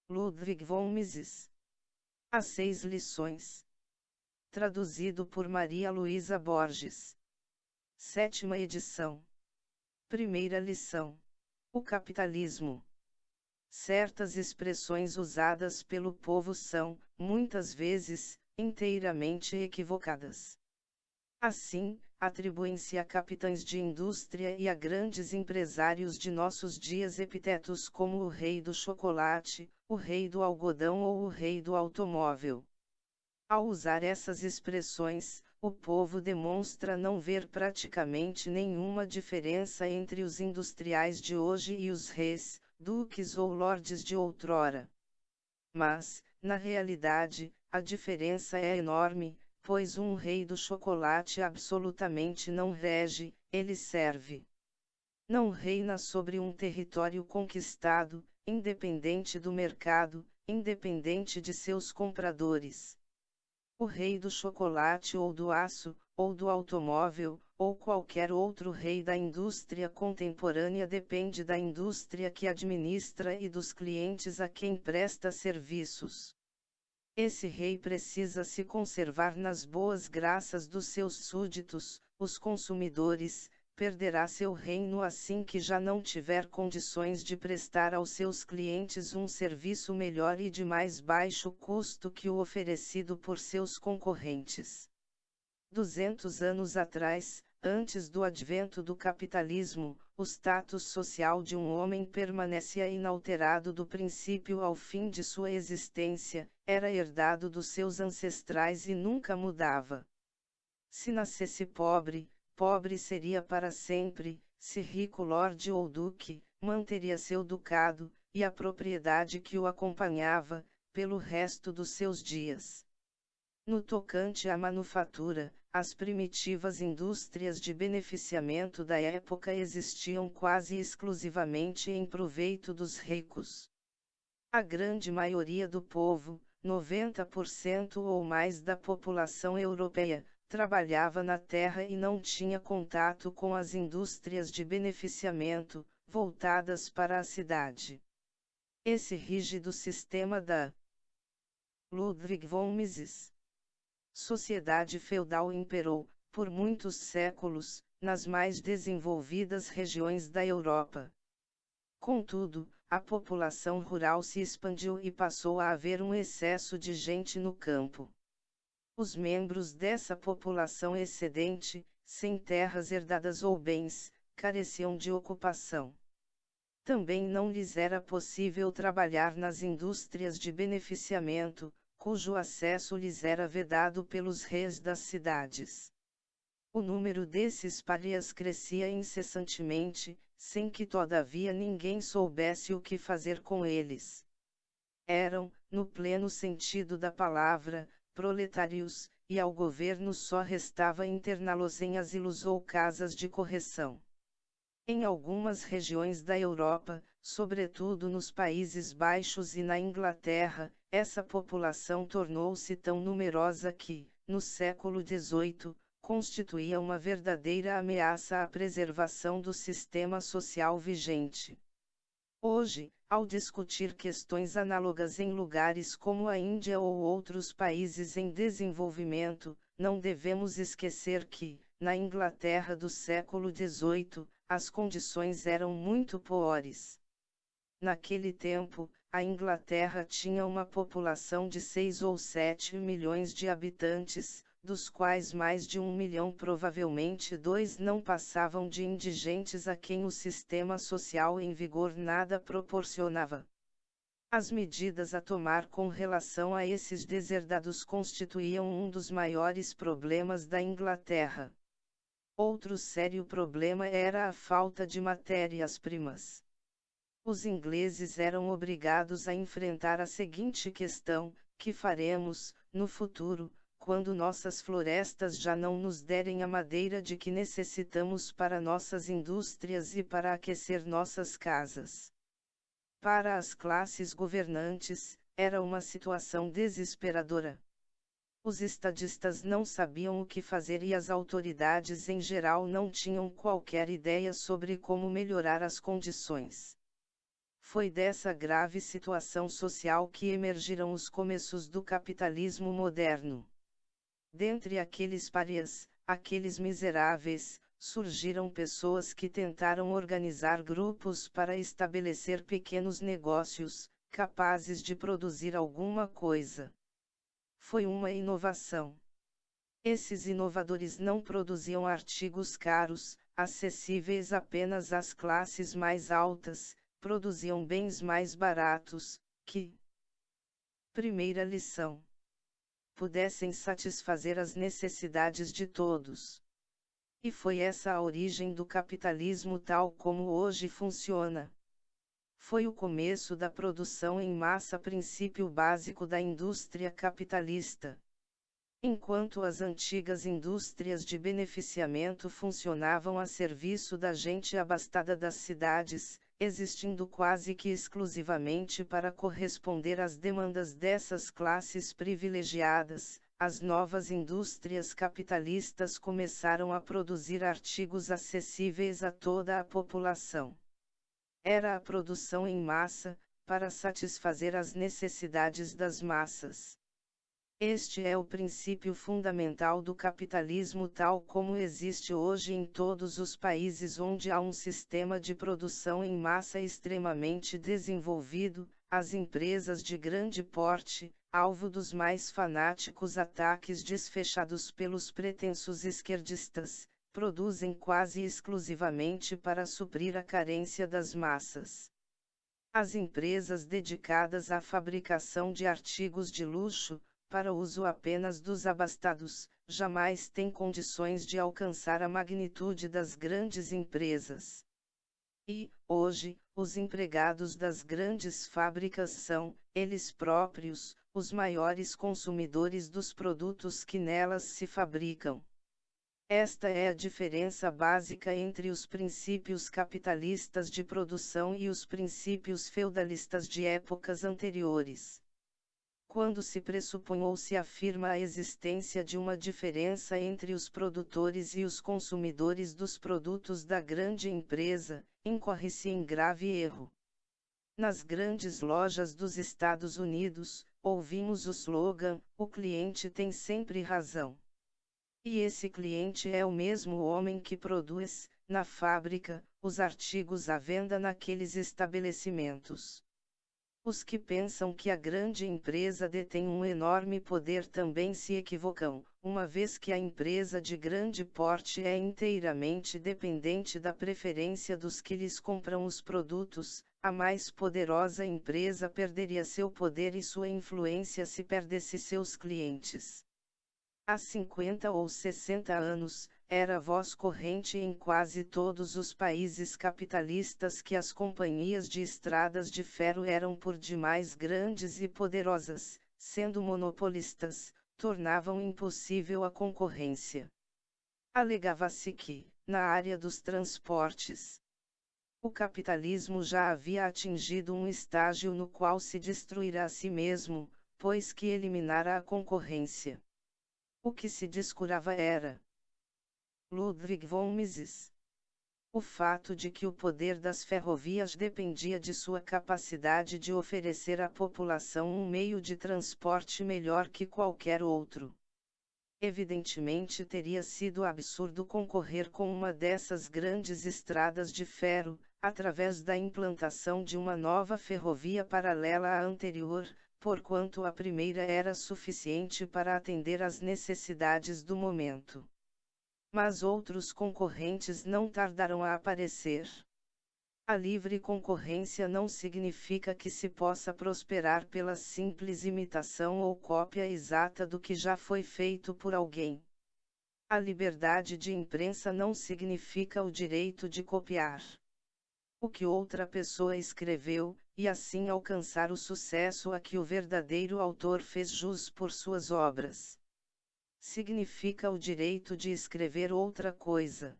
Ludwig von Mises. As 6 lições. Traduzido por Maria Luísa Borges. 7ª edição. Primeira lição. O capitalismo. Certas expressões usadas pelo povo são, muitas vezes, inteiramente equivocadas. Assim, atribuem-se a capitães de indústria e a grandes empresários de nossos dias epitetos como o rei do chocolate, o rei do algodão ou o rei do automóvel. Ao usar essas expressões, o povo demonstra não ver praticamente nenhuma diferença entre os industriais de hoje e os reis, duques ou lordes de outrora. Mas, na realidade, a diferença é enorme, pois um rei do chocolate absolutamente não rege, ele serve. Não reina sobre um território conquistado, independente do mercado, independente de seus compradores. O rei do chocolate ou do aço, ou do automóvel, ou qualquer outro rei da indústria contemporânea depende da indústria que administra e dos clientes a quem presta serviços. Esse rei precisa se conservar nas boas graças dos seus súditos, os consumidores, perderá seu reino assim que já não tiver condições de prestar aos seus clientes um serviço melhor e de mais baixo custo que o oferecido por seus concorrentes. 200 anos atrás, antes do advento do capitalismo, o status social de um homem permanecia inalterado do princípio ao fim de sua existência, era herdado dos seus ancestrais e nunca mudava. Se nascesse pobre, pobre seria para sempre, se rico lorde ou duque, manteria seu ducado, e a propriedade que o acompanhava, pelo resto dos seus dias. No tocante à manufatura, as primitivas indústrias de beneficiamento da época existiam quase exclusivamente em proveito dos ricos. A grande maioria do povo, 90% ou mais da população europeia, trabalhava na terra e não tinha contato com as indústrias de beneficiamento, voltadas para a cidade. Esse rígido sistema da Ludwig von Mises sociedade feudal imperou, por muitos séculos, nas mais desenvolvidas regiões da Europa. Contudo, a população rural se expandiu e passou a haver um excesso de gente no campo. Os membros dessa população excedente, sem terras herdadas ou bens, careciam de ocupação. Também não lhes era possível trabalhar nas indústrias de beneficiamento, cujo acesso lhes era vedado pelos reis das cidades. O número desses párias crescia incessantemente, sem que todavia ninguém soubesse o que fazer com eles. Eram, no pleno sentido da palavra, proletários, e ao governo só restava interná-los em asilos ou casas de correção. Em algumas regiões da Europa, sobretudo nos Países Baixos e na Inglaterra, essa população tornou-se tão numerosa que, no século XVIII, constituía uma verdadeira ameaça à preservação do sistema social vigente. Hoje, ao discutir questões análogas em lugares como a Índia ou outros países em desenvolvimento, não devemos esquecer que, na Inglaterra do século XVIII, as condições eram muito piores. Naquele tempo, a Inglaterra tinha uma população de 6 ou 7 milhões de habitantes, dos quais mais de 1 milhão, provavelmente 2, não passavam de indigentes a quem o sistema social em vigor nada proporcionava. As medidas a tomar com relação a esses deserdados constituíam um dos maiores problemas da Inglaterra. Outro sério problema era a falta de matérias-primas. Os ingleses eram obrigados a enfrentar a seguinte questão: que faremos, no futuro, quando nossas florestas já não nos derem a madeira de que necessitamos para nossas indústrias e para aquecer nossas casas? Para as classes governantes, era uma situação desesperadora. Os estadistas não sabiam o que fazer e as autoridades em geral não tinham qualquer ideia sobre como melhorar as condições. Foi dessa grave situação social que emergiram os começos do capitalismo moderno. Dentre aqueles párias, aqueles miseráveis, surgiram pessoas que tentaram organizar grupos para estabelecer pequenos negócios, capazes de produzir alguma coisa. Foi uma inovação. Esses inovadores não produziam artigos caros, acessíveis apenas às classes mais altas, produziam bens mais baratos, que. Primeira lição: pudessem satisfazer as necessidades de todos. E foi essa a origem do capitalismo tal como hoje funciona. Foi o começo da produção em massa, princípio básico da indústria capitalista. Enquanto as antigas indústrias de beneficiamento funcionavam a serviço da gente abastada das cidades, existindo quase que exclusivamente para corresponder às demandas dessas classes privilegiadas, as novas indústrias capitalistas começaram a produzir artigos acessíveis a toda a população. Era a produção em massa, para satisfazer as necessidades das massas. Este é o princípio fundamental do capitalismo tal como existe hoje em todos os países onde há um sistema de produção em massa extremamente desenvolvido. As empresas de grande porte, alvo dos mais fanáticos ataques desfechados pelos pretensos esquerdistas, produzem quase exclusivamente para suprir a carência das massas. As empresas dedicadas à fabricação de artigos de luxo, para uso apenas dos abastados, jamais têm condições de alcançar a magnitude das grandes empresas. E, hoje, os empregados das grandes fábricas são, eles próprios, os maiores consumidores dos produtos que nelas se fabricam. Esta é a diferença básica entre os princípios capitalistas de produção e os princípios feudalistas de épocas anteriores. Quando se pressupõe ou se afirma a existência de uma diferença entre os produtores e os consumidores dos produtos da grande empresa, incorre-se em grave erro. Nas grandes lojas dos Estados Unidos, ouvimos o slogan: "O cliente tem sempre razão". E esse cliente é o mesmo homem que produz, na fábrica, os artigos à venda naqueles estabelecimentos. Os que pensam que a grande empresa detém um enorme poder também se equivocam, uma vez que a empresa de grande porte é inteiramente dependente da preferência dos que lhes compram os produtos. A mais poderosa empresa perderia seu poder e sua influência se perdesse seus clientes. Há 50 ou 60 anos, era voz corrente em quase todos os países capitalistas que as companhias de estradas de ferro eram por demais grandes e poderosas, sendo monopolistas, tornavam impossível a concorrência. Alegava-se que, na área dos transportes, o capitalismo já havia atingido um estágio no qual se destruirá a si mesmo, pois que eliminara a concorrência. O que se descurava era Ludwig von Mises. O fato de que o poder das ferrovias dependia de sua capacidade de oferecer à população um meio de transporte melhor que qualquer outro. Evidentemente teria sido absurdo concorrer com uma dessas grandes estradas de ferro, através da implantação de uma nova ferrovia paralela à anterior, porquanto a primeira era suficiente para atender às necessidades do momento. Mas outros concorrentes não tardaram a aparecer. A livre concorrência não significa que se possa prosperar pela simples imitação ou cópia exata do que já foi feito por alguém. A liberdade de imprensa não significa o direito de copiar o que outra pessoa escreveu, e assim alcançar o sucesso a que o verdadeiro autor fez jus por suas obras. Significa o direito de escrever outra coisa.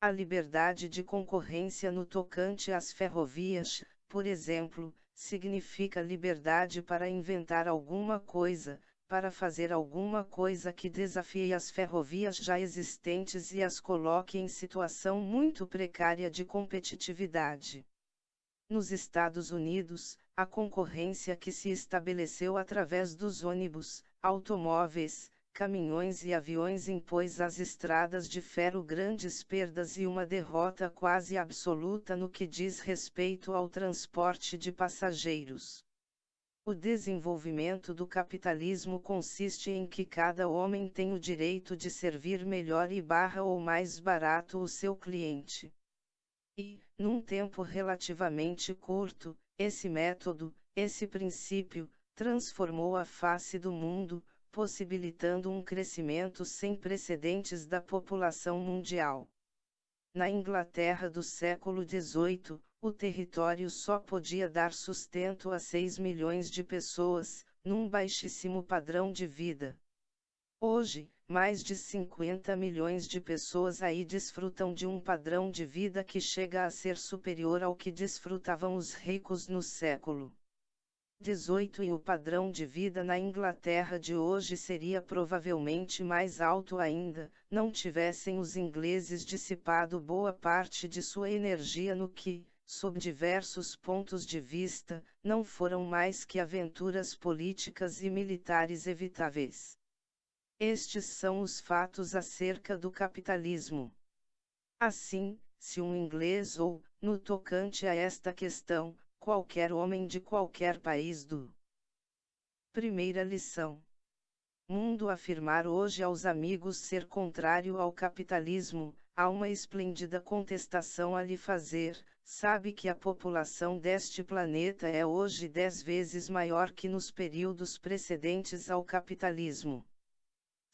A liberdade de concorrência no tocante às ferrovias, por exemplo, significa liberdade para inventar alguma coisa, para fazer alguma coisa que desafie as ferrovias já existentes e as coloque em situação muito precária de competitividade. Nos Estados Unidos, a concorrência que se estabeleceu através dos ônibus, automóveis, caminhões e aviões impôs às estradas de ferro grandes perdas e uma derrota quase absoluta no que diz respeito ao transporte de passageiros. O desenvolvimento do capitalismo consiste em que cada homem tem o direito de servir melhor ou mais barato o seu cliente. E, num tempo relativamente curto, esse método, esse princípio, transformou a face do mundo, possibilitando um crescimento sem precedentes da população mundial. Na Inglaterra do século XVIII, o território só podia dar sustento a 6 milhões de pessoas, num baixíssimo padrão de vida. Hoje, mais de 50 milhões de pessoas aí desfrutam de um padrão de vida que chega a ser superior ao que desfrutavam os ricos no século XVIII, e o padrão de vida na Inglaterra de hoje seria provavelmente mais alto ainda, não tivessem os ingleses dissipado boa parte de sua energia no que, sob diversos pontos de vista, não foram mais que aventuras políticas e militares evitáveis. Estes são os fatos acerca do capitalismo. Assim, se um inglês ou, no tocante a esta questão, qualquer homem de qualquer país do. Primeira lição. Mundo afirmar hoje aos amigos ser contrário ao capitalismo, há uma esplêndida contestação a lhe fazer. Sabe que a população deste planeta é hoje 10 vezes maior que nos períodos precedentes ao capitalismo.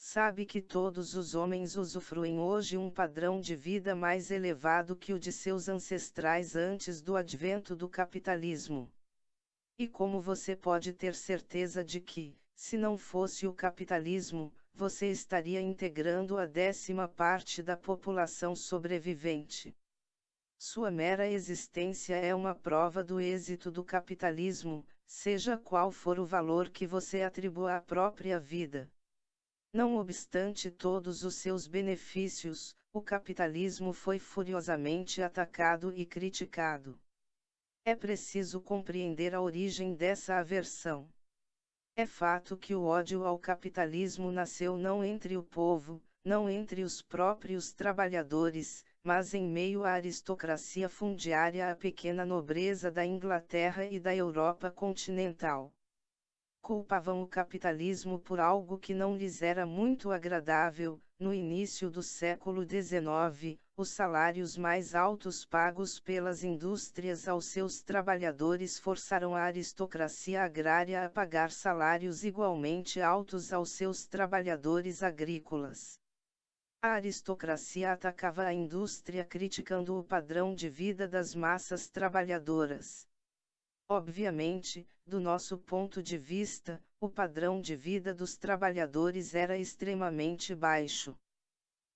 Sabe que todos os homens usufruem hoje um padrão de vida mais elevado que o de seus ancestrais antes do advento do capitalismo. E como você pode ter certeza de que, se não fosse o capitalismo, você estaria integrando a 10ª parte da população sobrevivente? Sua mera existência é uma prova do êxito do capitalismo, seja qual for o valor que você atribua à própria vida. Não obstante todos os seus benefícios, o capitalismo foi furiosamente atacado e criticado. É preciso compreender a origem dessa aversão. É fato que o ódio ao capitalismo nasceu não entre o povo, não entre os próprios trabalhadores, mas em meio à aristocracia fundiária, à pequena nobreza da Inglaterra e da Europa continental. Culpavam o capitalismo por algo que não lhes era muito agradável. No início do século XIX, os salários mais altos pagos pelas indústrias aos seus trabalhadores forçaram a aristocracia agrária a pagar salários igualmente altos aos seus trabalhadores agrícolas. A aristocracia atacava a indústria criticando o padrão de vida das massas trabalhadoras. Obviamente, do nosso ponto de vista, o padrão de vida dos trabalhadores era extremamente baixo.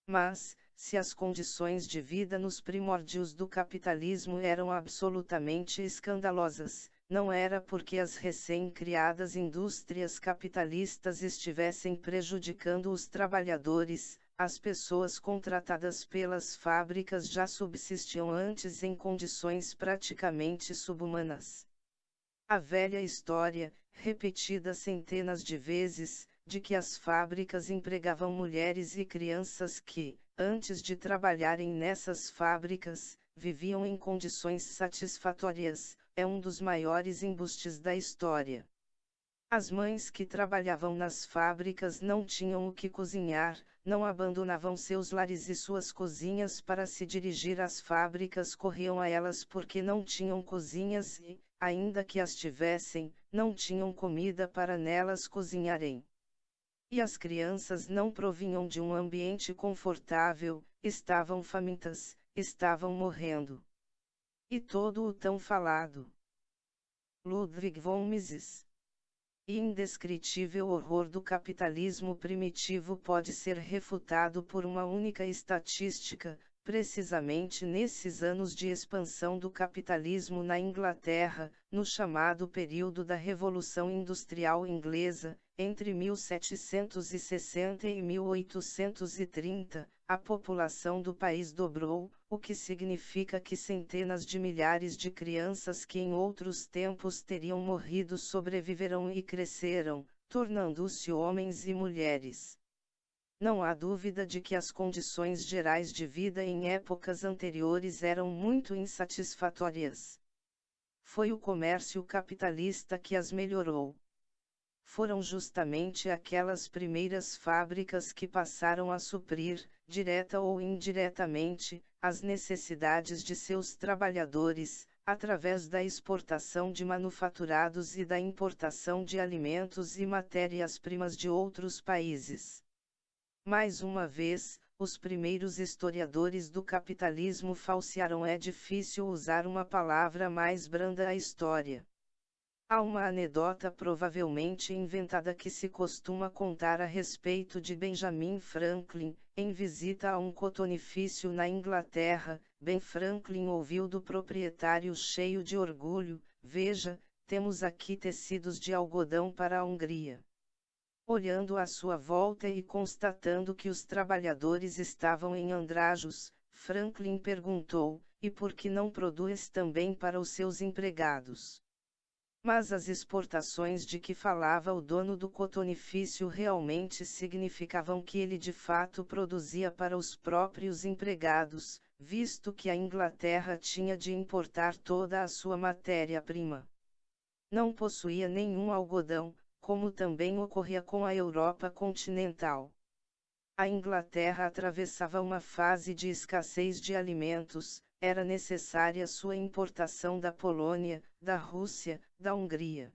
Mas, se as condições de vida nos primórdios do capitalismo eram absolutamente escandalosas, não era porque as recém-criadas indústrias capitalistas estivessem prejudicando os trabalhadores. As pessoas contratadas pelas fábricas já subsistiam antes em condições praticamente subhumanas. A velha história, repetida centenas de vezes, de que as fábricas empregavam mulheres e crianças que, antes de trabalharem nessas fábricas, viviam em condições satisfatórias, é um dos maiores embustes da história. As mães que trabalhavam nas fábricas não tinham o que cozinhar, não abandonavam seus lares e suas cozinhas para se dirigir às fábricas, corriam a elas porque não tinham cozinhas e, ainda que as tivessem, não tinham comida para nelas cozinharem. E as crianças não provinham de um ambiente confortável, estavam famintas, estavam morrendo. E todo o tão falado Ludwig von Mises e indescritível horror do capitalismo primitivo pode ser refutado por uma única estatística. Precisamente nesses anos de expansão do capitalismo na Inglaterra, no chamado período da Revolução Industrial Inglesa, entre 1760 e 1830, a população do país dobrou, o que significa que centenas de milhares de crianças que em outros tempos teriam morrido sobreviveram e cresceram, tornando-se homens e mulheres. Não há dúvida de que as condições gerais de vida em épocas anteriores eram muito insatisfatórias. Foi o comércio capitalista que as melhorou. Foram justamente aquelas primeiras fábricas que passaram a suprir, direta ou indiretamente, as necessidades de seus trabalhadores, através da exportação de manufaturados e da importação de alimentos e matérias-primas de outros países. Mais uma vez, os primeiros historiadores do capitalismo falsearam. É difícil usar uma palavra mais branda à história. Há uma anedota provavelmente inventada que se costuma contar a respeito de Benjamin Franklin. Em visita a um cotonifício na Inglaterra, Ben Franklin ouviu do proprietário cheio de orgulho: "Veja, temos aqui tecidos de algodão para a Hungria." Olhando à sua volta e constatando que os trabalhadores estavam em andrajos, Franklin perguntou: "E por que não produz também para os seus empregados?" Mas as exportações de que falava o dono do cotonifício realmente significavam que ele de fato produzia para os próprios empregados, visto que a Inglaterra tinha de importar toda a sua matéria-prima. Não possuía nenhum algodão, como também ocorria com a Europa continental. A Inglaterra atravessava uma fase de escassez de alimentos. Era necessária sua importação da Polônia, da Rússia, da Hungria.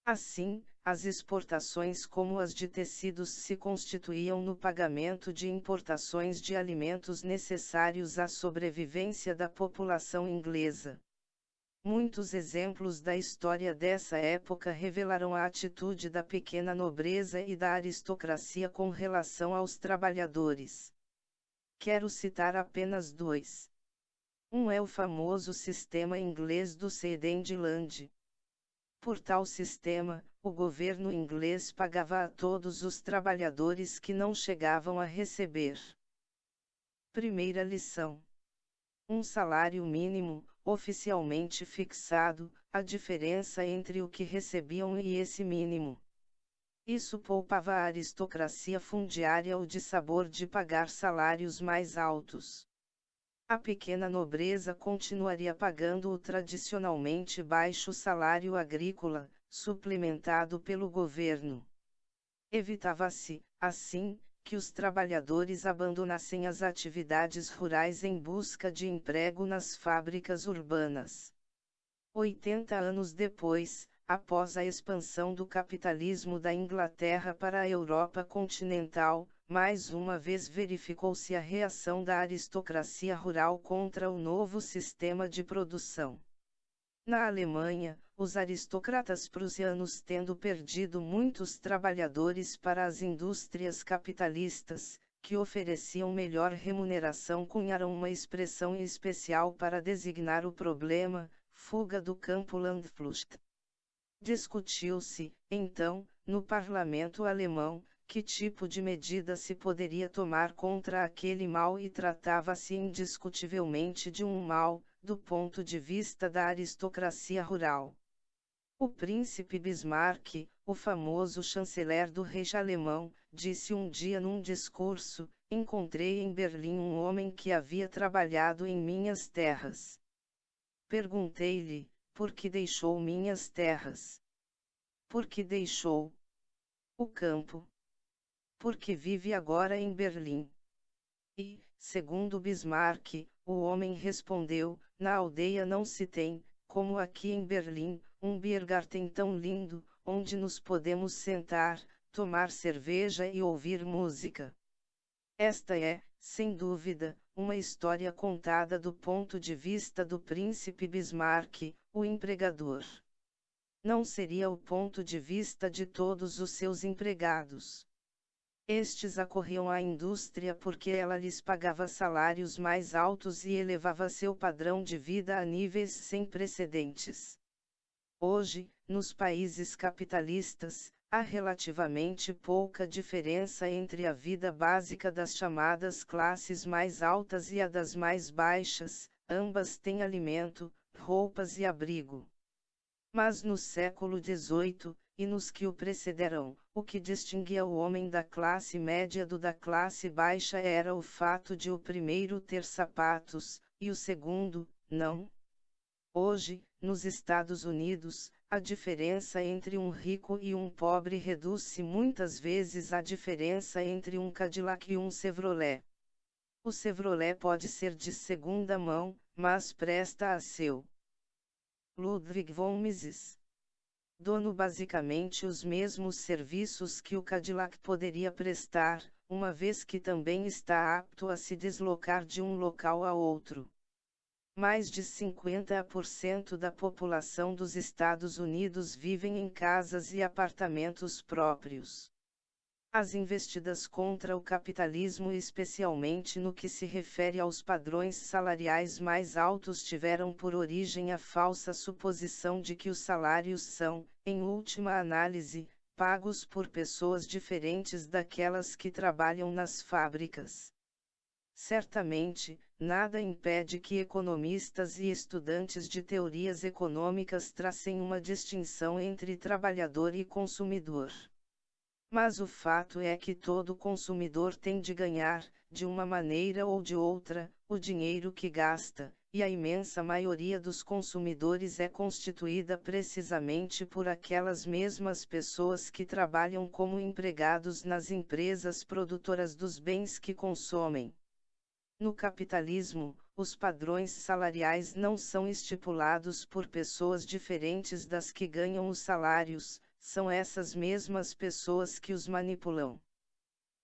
Assim, as exportações como as de tecidos se constituíam no pagamento de importações de alimentos necessários à sobrevivência da população inglesa. Muitos exemplos da história dessa época revelaram a atitude da pequena nobreza e da aristocracia com relação aos trabalhadores. Quero citar apenas dois. Um é o famoso sistema inglês do Cedendland. Por tal sistema, o governo inglês pagava a todos os trabalhadores que não chegavam a receber. Primeira lição: um salário mínimo, oficialmente fixado, a diferença entre o que recebiam e esse mínimo. Isso poupava a aristocracia fundiária o dissabor de pagar salários mais altos. A pequena nobreza continuaria pagando o tradicionalmente baixo salário agrícola, suplementado pelo governo. Evitava-se, assim, que os trabalhadores abandonassem as atividades rurais em busca de emprego nas fábricas urbanas. 80 anos depois, após a expansão do capitalismo da Inglaterra para a Europa continental, mais uma vez verificou-se a reação da aristocracia rural contra o novo sistema de produção. Na Alemanha, os aristocratas prussianos, tendo perdido muitos trabalhadores para as indústrias capitalistas, que ofereciam melhor remuneração, cunharam uma expressão especial para designar o problema: fuga do campo, Landflucht. Discutiu-se, então, no parlamento alemão, que tipo de medida se poderia tomar contra aquele mal, e tratava-se indiscutivelmente de um mal, do ponto de vista da aristocracia rural. O príncipe Bismarck, o famoso chanceler do Reich alemão, disse um dia num discurso: "Encontrei em Berlim um homem que havia trabalhado em minhas terras. Perguntei-lhe: por que deixou minhas terras? Por que deixou o campo? Porque vive agora em Berlim." E, segundo Bismarck, o homem respondeu: "Na aldeia não se tem, como aqui em Berlim, um Biergarten tão lindo, onde nos podemos sentar, tomar cerveja e ouvir música." Esta é, sem dúvida, uma história contada do ponto de vista do príncipe Bismarck, o empregador. Não seria o ponto de vista de todos os seus empregados. Estes acorriam à indústria porque ela lhes pagava salários mais altos e elevava seu padrão de vida a níveis sem precedentes. Hoje, nos países capitalistas, há relativamente pouca diferença entre a vida básica das chamadas classes mais altas e a das mais baixas, ambas têm alimento, roupas e abrigo. Mas no século XVIII, e nos que o precederam, o que distinguia o homem da classe média do da classe baixa era o fato de o primeiro ter sapatos, e o segundo, não. Hoje, nos Estados Unidos, a diferença entre um rico e um pobre reduz-se muitas vezes à diferença entre um Cadillac e um Chevrolet. O Chevrolet pode ser de segunda mão, mas presta a seu. Ludwig von Mises. Dono basicamente os mesmos serviços que o Cadillac poderia prestar, uma vez que também está apto a se deslocar de um local a outro. Mais de 50% da população dos Estados Unidos vivem em casas e apartamentos próprios. As investidas contra o capitalismo, especialmente no que se refere aos padrões salariais mais altos, tiveram por origem a falsa suposição de que os salários são, em última análise, pagos por pessoas diferentes daquelas que trabalham nas fábricas. Certamente, nada impede que economistas e estudantes de teorias econômicas tracem uma distinção entre trabalhador e consumidor. Mas o fato é que todo consumidor tem de ganhar, de uma maneira ou de outra, o dinheiro que gasta, e a imensa maioria dos consumidores é constituída precisamente por aquelas mesmas pessoas que trabalham como empregados nas empresas produtoras dos bens que consomem. No capitalismo, os padrões salariais não são estipulados por pessoas diferentes das que ganham os salários, são essas mesmas pessoas que os manipulam.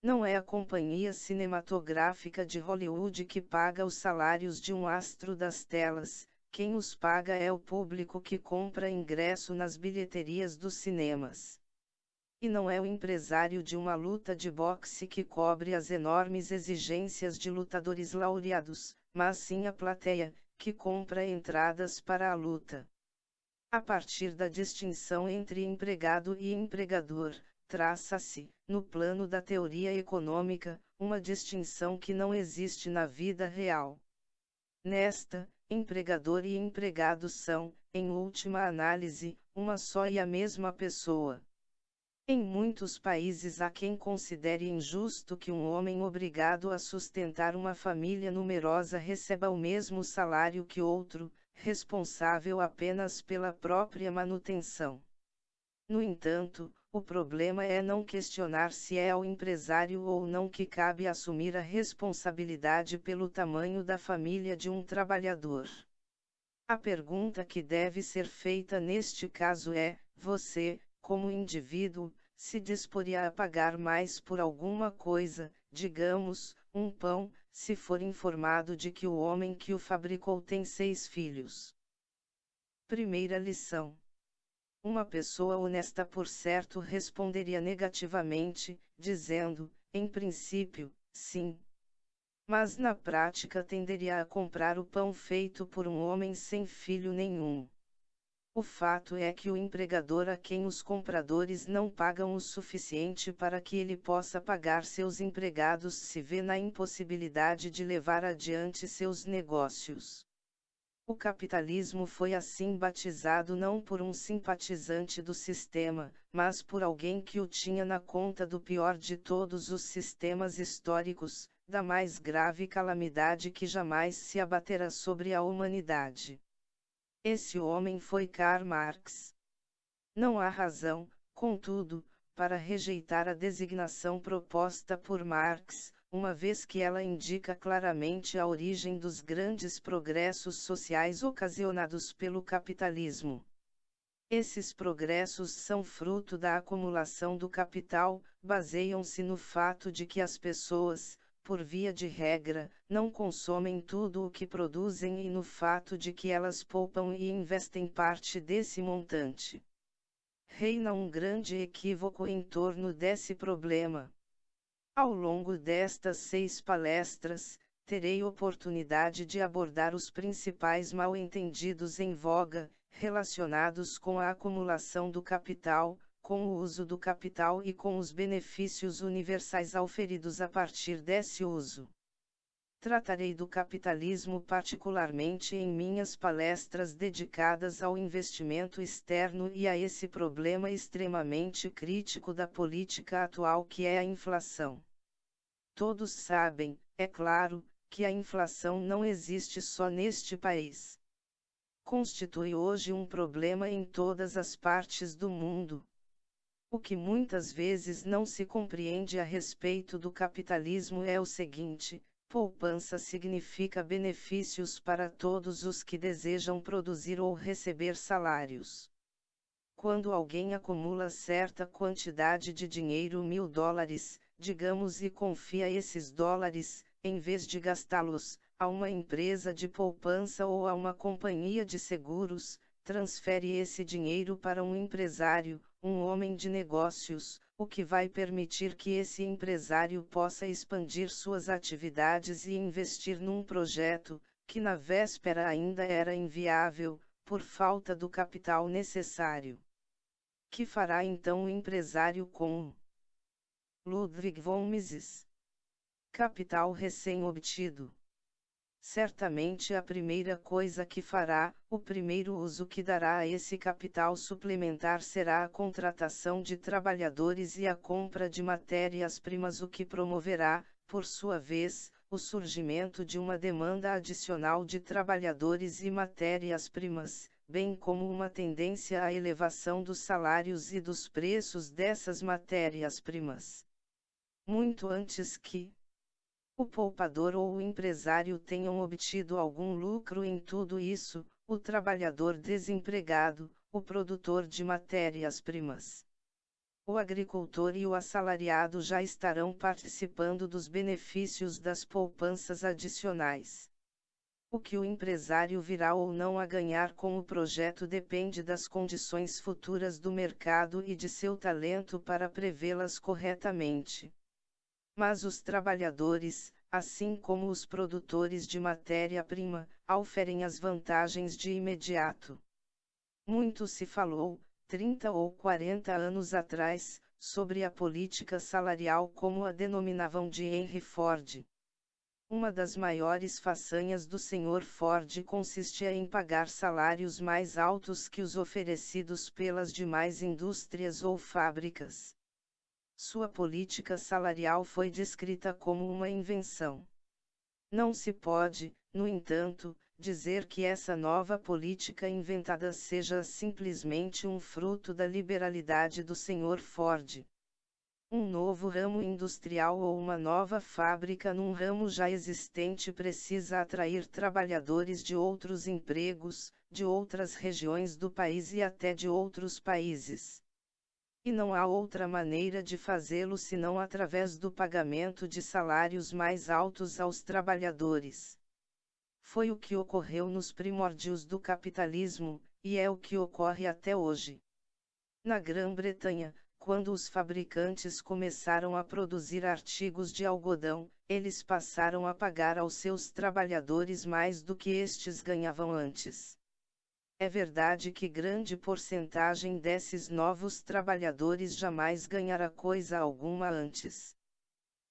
Não é a companhia cinematográfica de Hollywood que paga os salários de um astro das telas, quem os paga é o público que compra ingresso nas bilheterias dos cinemas. E não é o empresário de uma luta de boxe que cobre as enormes exigências de lutadores laureados, mas sim a plateia, que compra entradas para a luta. A partir da distinção entre empregado e empregador, traça-se, no plano da teoria econômica, uma distinção que não existe na vida real. Nesta, empregador e empregado são, em última análise, uma só e a mesma pessoa. Em muitos países há quem considere injusto que um homem obrigado a sustentar uma família numerosa receba o mesmo salário que outro, responsável apenas pela própria manutenção. No entanto, o problema é não questionar se é ao empresário ou não que cabe assumir a responsabilidade pelo tamanho da família de um trabalhador. A pergunta que deve ser feita neste caso é: você, como indivíduo, se disporia a pagar mais por alguma coisa, digamos, um pão, se for informado de que o homem que o fabricou tem 6 filhos? Primeira lição. Uma pessoa honesta por certo responderia negativamente, dizendo, em princípio, sim. Mas na prática tenderia a comprar o pão feito por um homem sem filho nenhum. O fato é que o empregador a quem os compradores não pagam o suficiente para que ele possa pagar seus empregados se vê na impossibilidade de levar adiante seus negócios. O capitalismo foi assim batizado não por um simpatizante do sistema, mas por alguém que o tinha na conta do pior de todos os sistemas históricos, da mais grave calamidade que jamais se abatera sobre a humanidade. Esse homem foi Karl Marx. Não há razão, contudo, para rejeitar a designação proposta por Marx, uma vez que ela indica claramente a origem dos grandes progressos sociais ocasionados pelo capitalismo. Esses progressos são fruto da acumulação do capital, baseiam-se no fato de que as pessoas, por via de regra, não consomem tudo o que produzem e no fato de que elas poupam e investem parte desse montante. Reina um grande equívoco em torno desse problema. Ao longo destas 6 palestras, terei oportunidade de abordar os principais mal-entendidos em voga, relacionados com a acumulação do capital, com o uso do capital e com os benefícios universais auferidos a partir desse uso. Tratarei do capitalismo particularmente em minhas palestras dedicadas ao investimento externo e a esse problema extremamente crítico da política atual que é a inflação. Todos sabem, é claro, que a inflação não existe só neste país. Constitui hoje um problema em todas as partes do mundo. O que muitas vezes não se compreende a respeito do capitalismo é o seguinte: poupança significa benefícios para todos os que desejam produzir ou receber salários. Quando alguém acumula certa quantidade de dinheiro, $1000, digamos, e confia esses dólares, em vez de gastá-los, a uma empresa de poupança ou a uma companhia de seguros, transfere esse dinheiro para um empresário, um homem de negócios, o que vai permitir que esse empresário possa expandir suas atividades e investir num projeto, que na véspera ainda era inviável, por falta do capital necessário. Que fará então o empresário com Ludwig von Mises? Capital recém-obtido. Certamente a primeira coisa que fará, o primeiro uso que dará a esse capital suplementar será a contratação de trabalhadores e a compra de matérias-primas, o que promoverá, por sua vez, o surgimento de uma demanda adicional de trabalhadores e matérias-primas, bem como uma tendência à elevação dos salários e dos preços dessas matérias-primas. Muito antes que o poupador ou o empresário tenham obtido algum lucro em tudo isso, o trabalhador desempregado, o produtor de matérias-primas, o agricultor e o assalariado já estarão participando dos benefícios das poupanças adicionais. O que o empresário virá ou não a ganhar com o projeto depende das condições futuras do mercado e de seu talento para prevê-las corretamente. Mas os trabalhadores, assim como os produtores de matéria-prima, auferem as vantagens de imediato. Muito se falou, 30 ou 40 anos atrás, sobre a política salarial, como a denominavam, de Henry Ford. Uma das maiores façanhas do Sr. Ford consistia em pagar salários mais altos que os oferecidos pelas demais indústrias ou fábricas. Sua política salarial foi descrita como uma invenção. Não se pode, no entanto, dizer que essa nova política inventada seja simplesmente um fruto da liberalidade do Sr. Ford. Um novo ramo industrial ou uma nova fábrica num ramo já existente precisa atrair trabalhadores de outros empregos, de outras regiões do país e até de outros países. E não há outra maneira de fazê-lo senão através do pagamento de salários mais altos aos trabalhadores. Foi o que ocorreu nos primórdios do capitalismo, e é o que ocorre até hoje. Na Grã-Bretanha, quando os fabricantes começaram a produzir artigos de algodão, eles passaram a pagar aos seus trabalhadores mais do que estes ganhavam antes. É verdade que grande porcentagem desses novos trabalhadores jamais ganhara coisa alguma antes.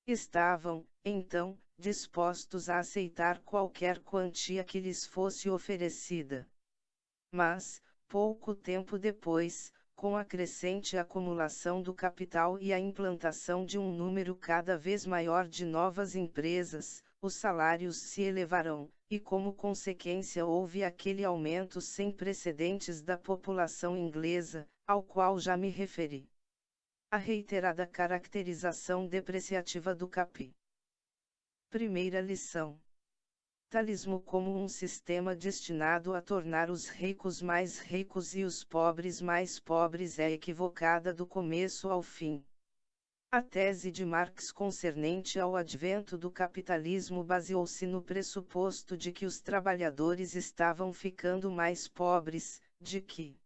Estavam, então, dispostos a aceitar qualquer quantia que lhes fosse oferecida. Mas, pouco tempo depois, com a crescente acumulação do capital e a implantação de um número cada vez maior de novas empresas, os salários se elevarão, e como consequência houve aquele aumento sem precedentes da população inglesa, ao qual já me referi. A reiterada caracterização depreciativa do CAP. Primeira lição. Capitalismo como um sistema destinado a tornar os ricos mais ricos e os pobres mais pobres é equivocada do começo ao fim. A tese de Marx concernente ao advento do capitalismo baseou-se no pressuposto de que os trabalhadores estavam ficando mais pobres, de que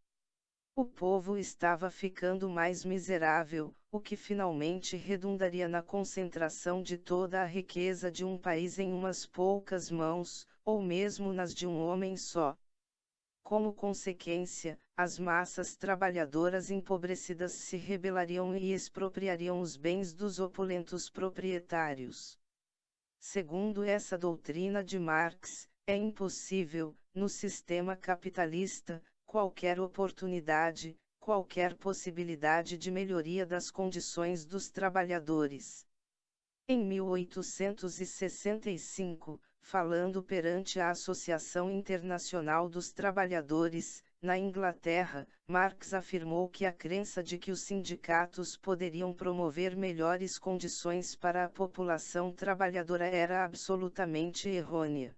o povo estava ficando mais miserável, o que finalmente redundaria na concentração de toda a riqueza de um país em umas poucas mãos, ou mesmo nas de um homem só. Como consequência, as massas trabalhadoras empobrecidas se rebelariam e expropriariam os bens dos opulentos proprietários. Segundo essa doutrina de Marx, é impossível, no sistema capitalista, qualquer oportunidade, qualquer possibilidade de melhoria das condições dos trabalhadores. Em 1865, falando perante a Associação Internacional dos Trabalhadores, na Inglaterra, Marx afirmou que a crença de que os sindicatos poderiam promover melhores condições para a população trabalhadora era absolutamente errônea.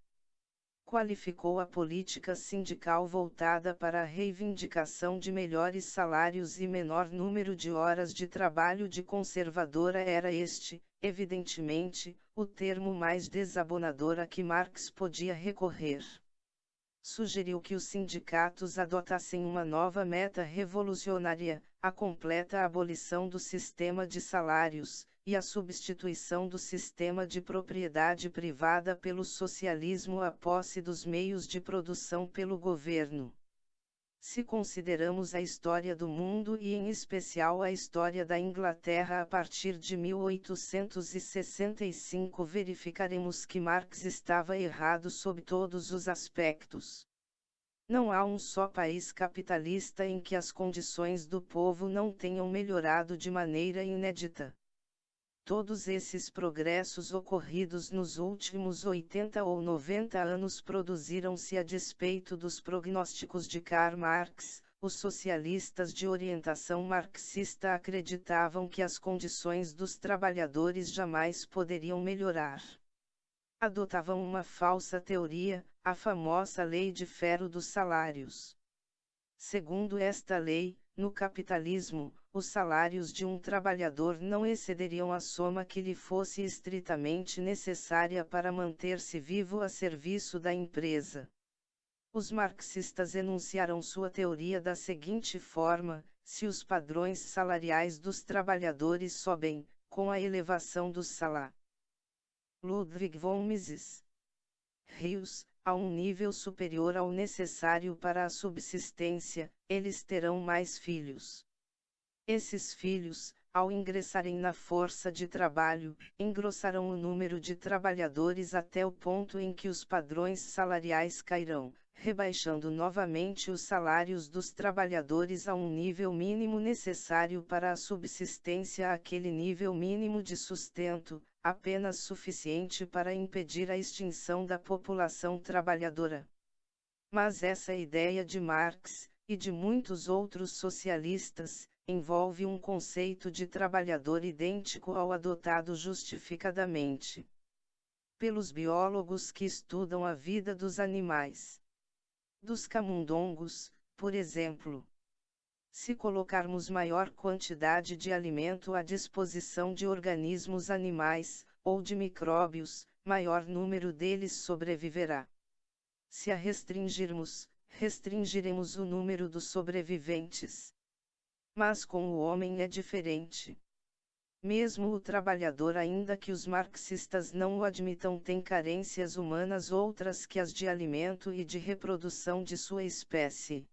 Qualificou a política sindical voltada para a reivindicação de melhores salários e menor número de horas de trabalho de conservadora. Era este, evidentemente, o termo mais desabonador a que Marx podia recorrer. Sugeriu que os sindicatos adotassem uma nova meta revolucionária, a completa abolição do sistema de salários, e a substituição do sistema de propriedade privada pelo socialismo, a posse dos meios de produção pelo governo. Se consideramos a história do mundo e em especial a história da Inglaterra a partir de 1865, verificaremos que Marx estava errado sob todos os aspectos. Não há um só país capitalista em que as condições do povo não tenham melhorado de maneira inédita. Todos esses progressos ocorridos nos últimos 80 ou 90 anos produziram-se a despeito dos prognósticos de Karl Marx. Os socialistas de orientação marxista acreditavam que as condições dos trabalhadores jamais poderiam melhorar. Adotavam uma falsa teoria, a famosa lei de ferro dos salários. Segundo esta lei, no capitalismo, os salários de um trabalhador não excederiam a soma que lhe fosse estritamente necessária para manter-se vivo a serviço da empresa. Os marxistas enunciaram sua teoria da seguinte forma: se os padrões salariais dos trabalhadores sobem, com a elevação dos salários Ludwig von Mises Rios, a um nível superior ao necessário para a subsistência, eles terão mais filhos. Esses filhos, ao ingressarem na força de trabalho, engrossarão o número de trabalhadores até o ponto em que os padrões salariais cairão, rebaixando novamente os salários dos trabalhadores a um nível mínimo necessário para a subsistência, aquele nível mínimo de sustento, apenas suficiente para impedir a extinção da população trabalhadora. Mas essa ideia de Marx, e de muitos outros socialistas, envolve um conceito de trabalhador idêntico ao adotado justificadamente pelos biólogos que estudam a vida dos animais. Dos camundongos, por exemplo. Se colocarmos maior quantidade de alimento à disposição de organismos animais, ou de micróbios, maior número deles sobreviverá. Se a restringirmos, restringiremos o número dos sobreviventes. Mas com o homem é diferente. Mesmo o trabalhador, ainda que os marxistas não o admitam, tem carências humanas outras que as de alimento e de reprodução de sua espécie.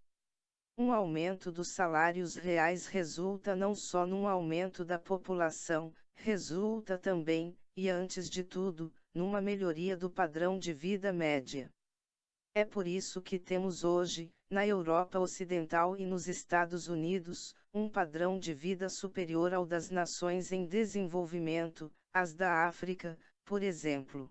Um aumento dos salários reais resulta não só num aumento da população, resulta também, e antes de tudo, numa melhoria do padrão de vida média. É por isso que temos hoje, na Europa Ocidental e nos Estados Unidos, um padrão de vida superior ao das nações em desenvolvimento, as da África, por exemplo.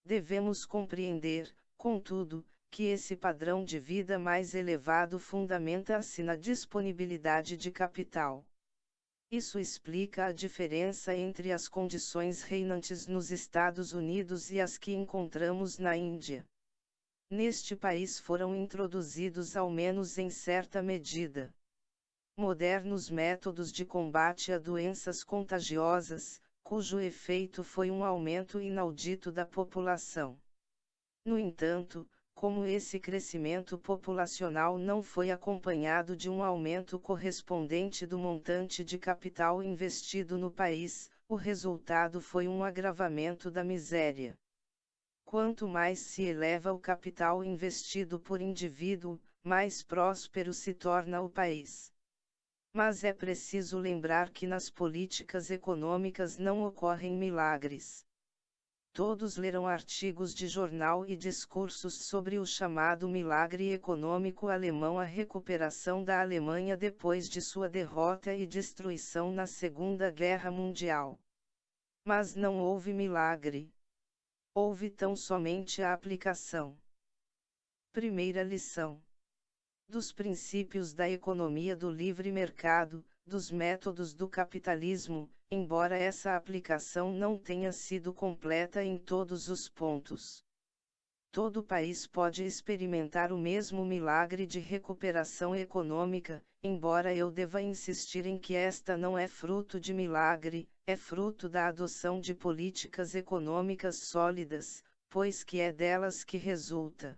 Devemos compreender, contudo, que esse padrão de vida mais elevado fundamenta-se na disponibilidade de capital. Isso explica a diferença entre as condições reinantes nos Estados Unidos e as que encontramos na Índia. Neste país foram introduzidos, ao menos em certa medida, modernos métodos de combate a doenças contagiosas, cujo efeito foi um aumento inaudito da população. No entanto, como esse crescimento populacional não foi acompanhado de um aumento correspondente do montante de capital investido no país, o resultado foi um agravamento da miséria. Quanto mais se eleva o capital investido por indivíduo, mais próspero se torna o país. Mas é preciso lembrar que nas políticas econômicas não ocorrem milagres. Todos leram artigos de jornal e discursos sobre o chamado milagre econômico alemão, a recuperação da Alemanha depois de sua derrota e destruição na Segunda Guerra Mundial. Mas não houve milagre. Houve tão somente a aplicação. Primeira lição: dos princípios da economia do livre mercado, dos métodos do capitalismo, embora essa aplicação não tenha sido completa em todos os pontos. Todo país pode experimentar o mesmo milagre de recuperação econômica, embora eu deva insistir em que esta não é fruto de milagre, é fruto da adoção de políticas econômicas sólidas, pois que é delas que resulta.